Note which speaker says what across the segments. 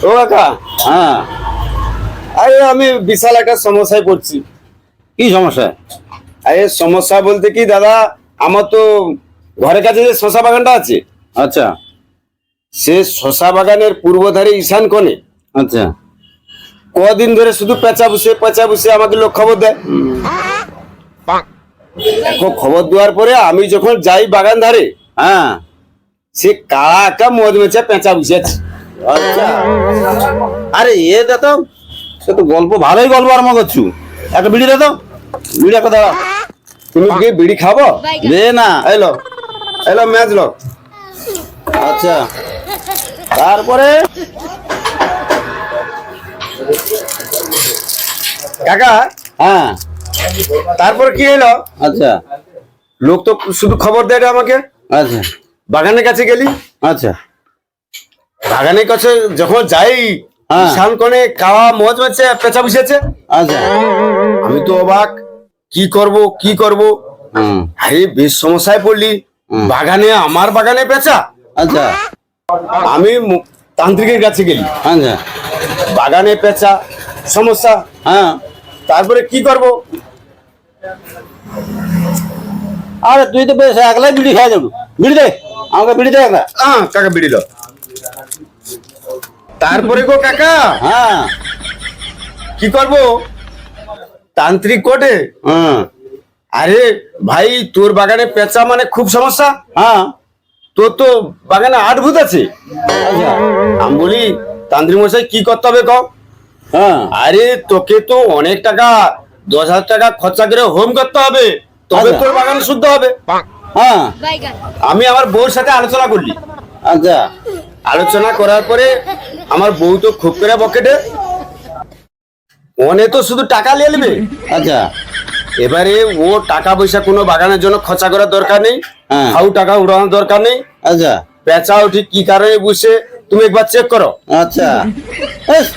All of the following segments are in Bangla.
Speaker 1: ও কাকা,
Speaker 2: হ্যাঁ,
Speaker 1: আরে আমি বিশাল একটা সমস্যায় পড়ছি।
Speaker 2: কি সমস্যা?
Speaker 1: আরে সমস্যা বলতে কি দাদা, আমার তো ঘরের কাছে যে শশা বাগানটা আছে,
Speaker 2: আচ্ছা
Speaker 1: সে শশা বাগানের পূর্ব ধারে ঈশান কোণে
Speaker 2: আচ্ছা।
Speaker 1: কদিন ধরে শুধু পেঁচা বসে আমাকে লোক খবর দেয়। খবর দেওয়ার পরে আমি যখন যাই বাগান ধারে,
Speaker 2: হ্যাঁ,
Speaker 1: সে কালা একটা মদ মেচা পেঁচা বসে আছে।
Speaker 2: আচ্ছা। আরে এটা তো সে তো গল্প, ভালোই গল্প আরম্ভ করছু। একটা বিড়ি দে তো, বিড়ি একটা দাও।
Speaker 1: তুমি কি বিড়ি খাবো?
Speaker 2: দে না।
Speaker 1: এলো এলো ম্যাচ লো।
Speaker 2: আচ্ছা, তারপরে
Speaker 1: কাকা,
Speaker 2: হ্যাঁ,
Speaker 1: তারপর কি এলো?
Speaker 2: আচ্ছা
Speaker 1: লোক তো শুধু খবর দেয় না আমাকে।
Speaker 2: আচ্ছা
Speaker 1: বাগানের কাছে গেলি,
Speaker 2: আচ্ছা
Speaker 1: বাগানের কাছে যখন যাই,
Speaker 2: হ্যাঁ।
Speaker 1: ঈশান কোণে কাওয়া মদ মেচে পেঁচা বসেছে।
Speaker 2: আচ্ছা।
Speaker 1: আমি তো অবাক, কি করব।
Speaker 2: হুম,
Speaker 1: আরে বেশ সমস্যায় পড়লি।
Speaker 2: হুম।
Speaker 1: বাগানে, আমার বাগানে পেঁচা।
Speaker 2: আচ্ছা
Speaker 1: আমি তান্ত্রিকের কাছে গেলি,
Speaker 2: আচ্ছা,
Speaker 1: বাগানে পেঁচা, সমস্যা।
Speaker 2: হ্যাঁ।
Speaker 1: তারপরে কি করব?
Speaker 2: আরে তুই তো বেশ একলাই বিড়ি খাই যাবো। বিড়ি দে, আমাকে বিড়ি দে একটা।
Speaker 1: কাকা বিড়িল। তারপরে গো কাকা,
Speaker 2: হ্যাঁ,
Speaker 1: কি করব? তান্ত্রিক কোটে,
Speaker 2: হুম,
Speaker 1: আরে ভাই তোর বাগানে পেঁচা মানে খুব সমস্যা।
Speaker 2: হ্যাঁ,
Speaker 1: তোর তো বাগানে 8 ভূত আছে।
Speaker 2: আচ্ছা,
Speaker 1: আমি বলি তান্ত্রিক মশাই কি করতে হবে কও?
Speaker 2: হ্যাঁ,
Speaker 1: আরে তোকে তো অনেক টাকা, 10,000 টাকা খরচা করে হোম করতে হবে, তবে
Speaker 2: আচ্ছা।
Speaker 1: তোর বাগান শুদ্ধ হবে।
Speaker 2: হ্যাঁ,
Speaker 1: আমি আমার বউর সাথে আলোচনা করলি,
Speaker 2: আচ্ছা,
Speaker 1: আলোচনা করার পরে আমার বউ তো খুব করে বকেটে, অনে তো শুধু টাকা নিয়ে নেবে।
Speaker 2: আচ্ছা,
Speaker 1: এবারে ও টাকা পয়সা কোনো বাগানের জন্য খরচা করার দরকার নেই,
Speaker 2: হ্যাঁ।
Speaker 1: হাউ টাকা উড়ানোর দরকার নেই।
Speaker 2: আচ্ছা,
Speaker 1: পেঁচাও ঠিক কি কারণে বসে তুমি একবার চেক করো।
Speaker 2: আচ্ছা, এস,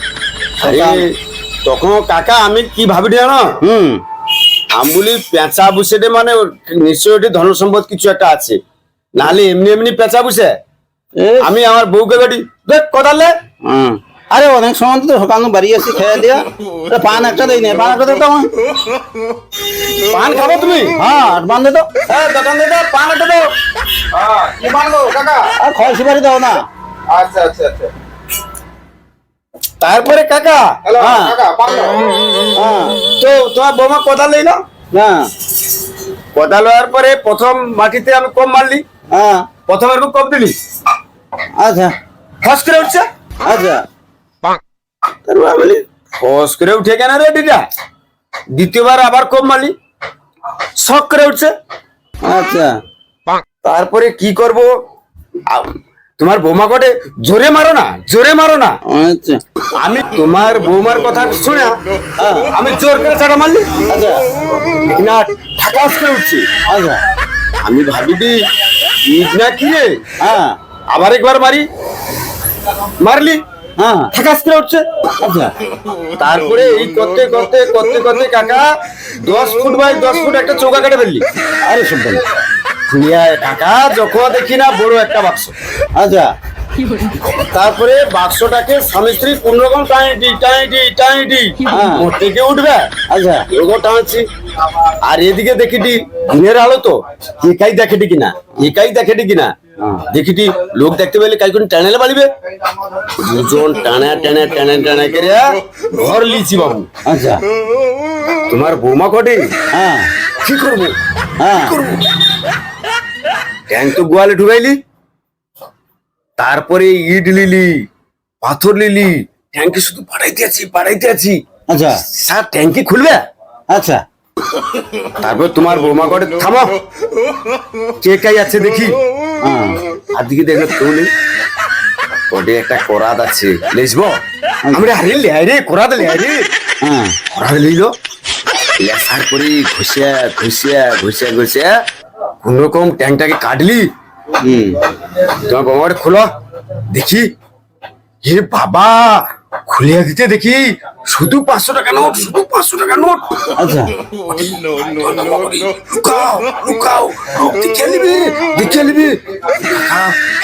Speaker 1: আরে তখন কাকা আমি কি ভাবি জানো,
Speaker 2: হুম,
Speaker 1: আমি বলি পেঁচা বসে মানে নিশ্চয়ই ধন সম্পদ কিছু একটা আছে, নাহলে এমনি এমনি পেঁচা বসে।
Speaker 2: এস,
Speaker 1: আমি আমার বউকে বেটি দেখ কোদালে,
Speaker 2: হুম। আরে অনেক সময় তো সকালে বাড়ি আসি খেয়ে দিয়া, এটা পান একটা দেই না, পান একটা দে তো আমায়।
Speaker 1: পান খাবো তুমি?
Speaker 2: হ্যাঁ, পান দে তো।
Speaker 1: হ্যাঁ দোকান দাদা পান একটা দাও। কি পান গো কাকা?
Speaker 2: আর খয় সুপারি দাও না।
Speaker 1: আচ্ছা আচ্ছা আচ্ছা। তারপরে কাকা,
Speaker 2: হ্যাঁ।
Speaker 1: কাকা পান দাও।
Speaker 2: হ্যাঁ,
Speaker 1: তো তোমার বৌমা কোদাল লইল,
Speaker 2: না,
Speaker 1: কোদাল লওয়ার পরে প্রথম মাটিতে আমি কম মারলি,
Speaker 2: হ্যাঁ,
Speaker 1: প্রথমে একটু কম দিলি,
Speaker 2: আচ্ছা,
Speaker 1: ফস করে উঠছে।
Speaker 2: আচ্ছা,
Speaker 1: তারপর আমি বলি ফস করে উঠে কেন রে দিদা, দ্বিতীয়বার আবার কম মারলি, শক করে উঠছে।
Speaker 2: আচ্ছা,
Speaker 1: তারপরে কি করব? তোমার বৌমা কটে জোরে মারো না, জোরে মারো না।
Speaker 2: আচ্ছা,
Speaker 1: আমি তোমার বৌমার কথা শুনে আমি জোর করে চাটা মারলি,
Speaker 2: আচ্ছা,
Speaker 1: না ঠাকাস করে উঠছি।
Speaker 2: আচ্ছা,
Speaker 1: আমি ভাবি দি ঈদ না কি রে,
Speaker 2: হ্যাঁ,
Speaker 1: আবার একবার মারলি,
Speaker 2: হ্যাঁ,
Speaker 1: ঠাকাস করে উঠছে।
Speaker 2: আচ্ছা,
Speaker 1: তারপরে এই করতে করতে করতে করতে কাকা 10 ফুট বাই 10 ফুট একটা চৌকা কেটে ফেললি।
Speaker 2: আরে শুনবেন,
Speaker 1: কাকা যখন দেখি না বড় একটা বাক্স,
Speaker 2: আচ্ছা,
Speaker 1: তারপরে বাক্সটাকে স্বামী স্ত্রী কোন রকম টাইটি
Speaker 2: হ্যাঁ।
Speaker 1: ওর থেকে উঠবে,
Speaker 2: আচ্ছা,
Speaker 1: ওরকম টানছি। আর এদিকে দেখিটি দিনের আলো তো একাই দেখেটি কিনা,
Speaker 2: হ্যাঁ।
Speaker 1: দেখিটি লোক দেখতে পেলে কাই কোন টানেলে বাড়িবে, দুজন টানা করে ঘর লিছি বাবু।
Speaker 2: আচ্ছা,
Speaker 1: তোমার বৌমা কটে,
Speaker 2: হ্যাঁ,
Speaker 1: কি করবো
Speaker 2: হ্যাঁ,
Speaker 1: ট্যাঙ্ক তো গোয়ালে ঢুকাইলি, তারপরে ইট লিলি, পাথর লিলি, ট্যাঙ্কে শুধু বাড়াইতে আছি।
Speaker 2: আচ্ছা,
Speaker 1: স্যার ট্যাঙ্কি খুলবে?
Speaker 2: আচ্ছা,
Speaker 1: তারপর তোমার বৌমা করে থামো, কে কাই আছে দেখি।
Speaker 2: হ্যাঁ,
Speaker 1: আর দিকে দেখলে কেউ নেই, ওটে একটা কোরাদ আছে, লেসবো আমরা আরে লেয়াই রে কোরাদ লেয়াই রে,
Speaker 2: হ্যাঁ,
Speaker 1: কোরাদ লইল, লেসার করে ঘষিয়া কোন রকম ট্যাঙ্কটাকে কাটলি।
Speaker 2: হুম,
Speaker 1: তোমার বৌমা খোলো দেখি, হে বাবা খুলিয়া দিতে দেখি শুধু 500 টাকা নোট,
Speaker 2: আচ্ছা,
Speaker 1: লুকাও দেখে নিবি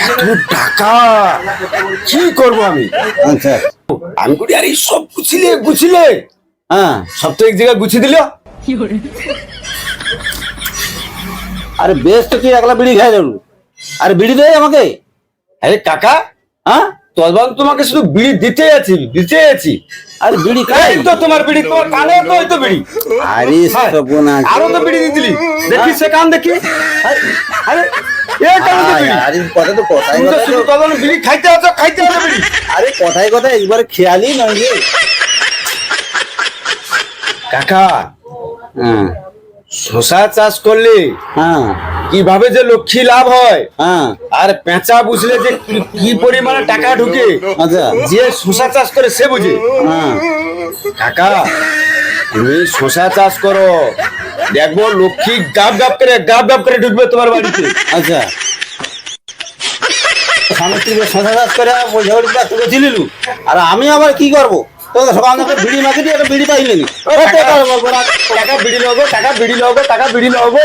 Speaker 1: এত টাকা কি করবো আমি।
Speaker 2: আচ্ছা।
Speaker 1: আমি করি আরে সব গুছিলে
Speaker 2: হ্যাঁ
Speaker 1: সব তো এক জায়গায় গুছিয়ে দিল।
Speaker 2: আরে বেশ তো, তুই একলা বিড়ি খাই দেবো, আরে বিড়ি দে আমাকে।
Speaker 1: আরে কাকা,
Speaker 2: হ্যাঁ
Speaker 1: তখন তোমাকে শুধু বিড়ি দিতে আছি।
Speaker 2: আরে বিড়ি খাই
Speaker 1: এই তো তোমার বিড়ি, তোমার কানে তো এই তো বিড়ি।
Speaker 2: আরে সর্বনাশ।
Speaker 1: আরো তো বিড়ি দিলি, দেখি সে কান দেখি। আরে এ কান তো বিড়ি,
Speaker 2: আরে কথা তো কথাই
Speaker 1: তুমি তো
Speaker 2: কথাই
Speaker 1: শুধু
Speaker 2: তো-
Speaker 1: তখন বিড়ি খাইতে আছো বিড়ি।
Speaker 2: আরে কথাই কথাই একবারে খেয়ালই নয় রে।
Speaker 1: কাকা,
Speaker 2: হ্যাঁ
Speaker 1: শশা চাষ করলে
Speaker 2: হ্যাঁ
Speaker 1: কিভাবে যে লক্ষ্মী লাভ হয়,
Speaker 2: হ্যাঁ
Speaker 1: আর পেঁচা বুঝলে যে কি পরিমাণে টাকা ঢুকে,
Speaker 2: আচ্ছা
Speaker 1: যে শশা চাষ করে সে বুঝে।
Speaker 2: হ্যাঁ
Speaker 1: কাকা, তুমি শশা চাষ করো, দেখবো লক্ষ্মী গাব গাব করে ঢুকবে তোমার বাড়িতে।
Speaker 2: আচ্ছা স্বামী স্ত্রীকে শশা চাষ করে পয়সা করে তোকে ছিলিলু, আর আমি আবার কি করবো? তোকে সকাল থেকে বিড়ি মাখি দিয়ে একটা বিড়ি পাইনি।
Speaker 1: টাকা বিড়ি লগো।